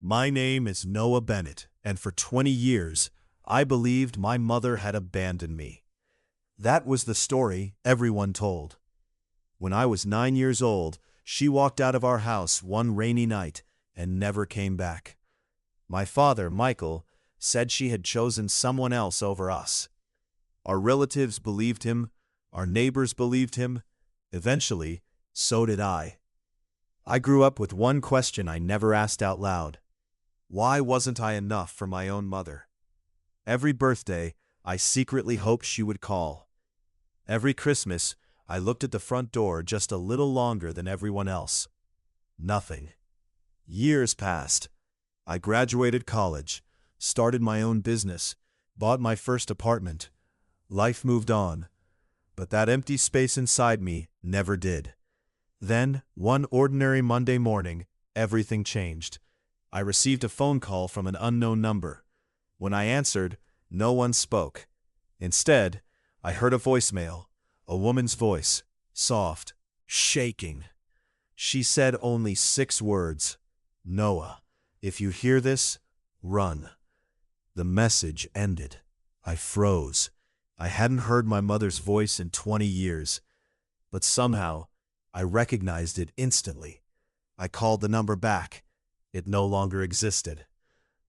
My name is Noah Bennett, and for 20 years, I believed my mother had abandoned me. That was the story everyone told. When I was 9 years old, she walked out of our house one rainy night and never came back. My father, Michael, said she had chosen someone else over us. Our relatives believed him, our neighbors believed him. Eventually, so did I. I grew up with one question I never asked out loud. Why wasn't I enough for my own mother? Every birthday, I secretly hoped she would call. Every Christmas, I looked at the front door just a little longer than everyone else. Nothing. Years passed. I graduated college, started my own business, bought my first apartment. Life moved on, but that empty space inside me never did. Then, one ordinary Monday morning, everything changed. I received a phone call from an unknown number. When I answered, no one spoke. Instead, I heard a voicemail, a woman's voice, soft, shaking. She said only 6 words, "Noah, if you hear this, run." The message ended. I froze. I hadn't heard my mother's voice in 20 years, but somehow I recognized it instantly. I called the number back. It no longer existed.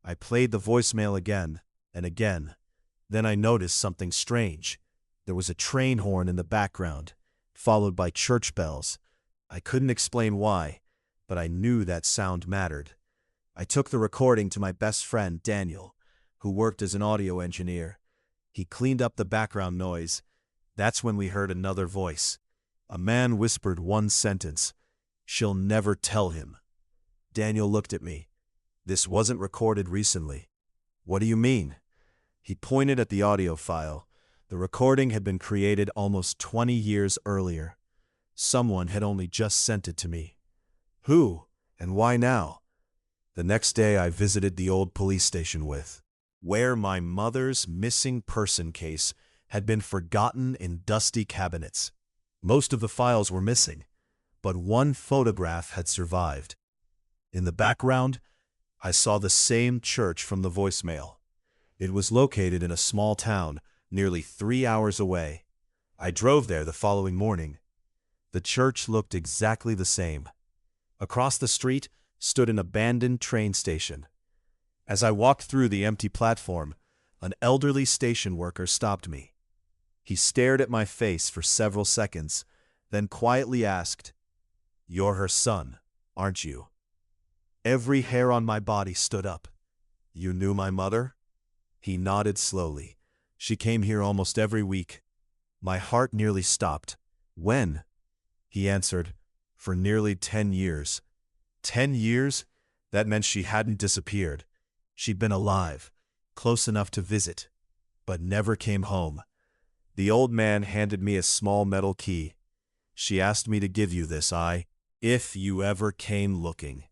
I played the voicemail again and again. Then I noticed something strange. There was a train horn in the background, followed by church bells. I couldn't explain why, but I knew that sound mattered. I took the recording to my best friend, Daniel, who worked as an audio engineer. He cleaned up the background noise. That's when we heard another voice. A man whispered one sentence, "She'll never tell him." Daniel looked at me. "This wasn't recorded recently." "What do you mean?" He pointed at the audio file. The recording had been created almost 20 years earlier. Someone had only just sent it to me. Who? And why now? The next day I visited the old police station where my mother's missing person case had been forgotten in dusty cabinets. Most of the files were missing, but one photograph had survived. In the background, I saw the same church from the voicemail. It was located in a small town, nearly 3 hours away. I drove there the following morning. The church looked exactly the same. Across the street stood an abandoned train station. As I walked through the empty platform, an elderly station worker stopped me. He stared at my face for several seconds, then quietly asked, "You're her son, aren't you?" Every hair on my body stood up. "You knew my mother?" He nodded slowly. "She came here almost every week." My heart nearly stopped. "When?" He answered, "For nearly 10 years. 10 years? That meant she hadn't disappeared. She'd been alive, close enough to visit, but never came home." The old man handed me a small metal key. "She asked me to give you this, if you ever came looking."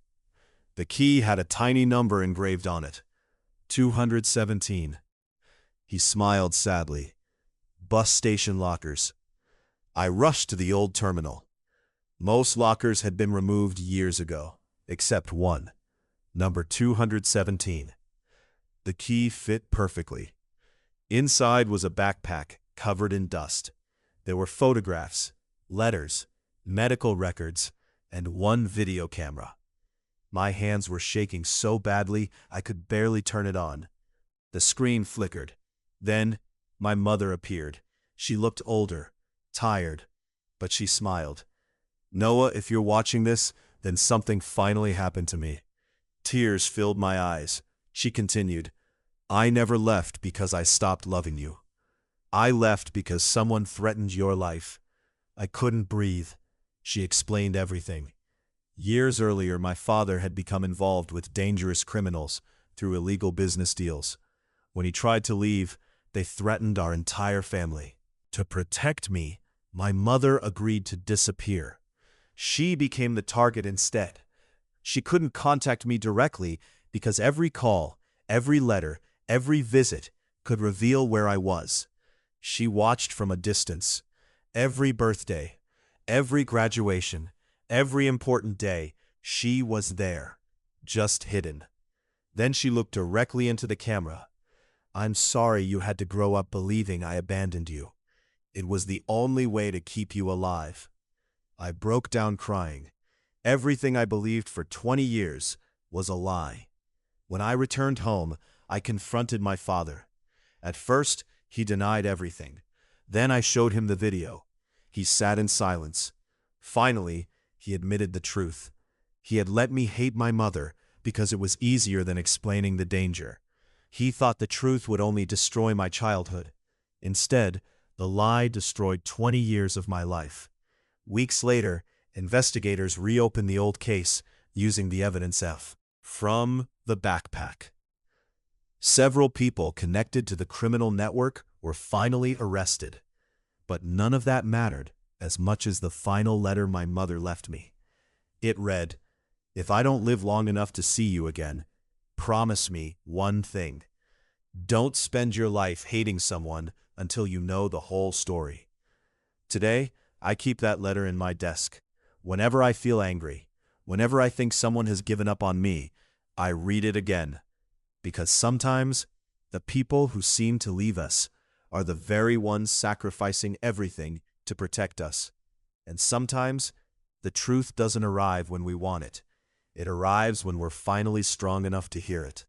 The key had a tiny number engraved on it, 217. He smiled sadly. Bus station lockers. I rushed to the old terminal. Most lockers had been removed years ago, except one, number 217. The key fit perfectly. Inside was a backpack covered in dust. There were photographs, letters, medical records, and one video camera. My hands were shaking so badly I could barely turn it on. The screen flickered. Then my mother appeared. She looked older, tired, but she smiled. "Noah, if you're watching this, then something finally happened to me." Tears filled my eyes. She continued, "I never left because I stopped loving you. I left because someone threatened your life. I couldn't breathe." She explained everything. Years earlier, my father had become involved with dangerous criminals through illegal business deals. When he tried to leave, they threatened our entire family. To protect me, my mother agreed to disappear. She became the target instead. She couldn't contact me directly because every call, every letter, every visit could reveal where I was. She watched from a distance. Every birthday, every graduation, every important day, she was there, just hidden. Then she looked directly into the camera. "I'm sorry you had to grow up believing I abandoned you. It was the only way to keep you alive." I broke down crying. Everything I believed for 20 years was a lie. When I returned home, I confronted my father. At first, he denied everything. Then I showed him the video. He sat in silence. Finally, he admitted the truth. He had let me hate my mother because it was easier than explaining the danger. He thought the truth would only destroy my childhood. Instead, the lie destroyed 20 years of my life. Weeks later, investigators reopened the old case using the evidence from the backpack. Several people connected to the criminal network were finally arrested. But none of that mattered as much as the final letter my mother left me. It read, "If I don't live long enough to see you again, promise me one thing. Don't spend your life hating someone until you know the whole story." Today, I keep that letter in my desk. Whenever I feel angry, whenever I think someone has given up on me, I read it again. Because sometimes, the people who seem to leave us are the very ones sacrificing everything to protect us. And sometimes, the truth doesn't arrive when we want it. It arrives when we're finally strong enough to hear it.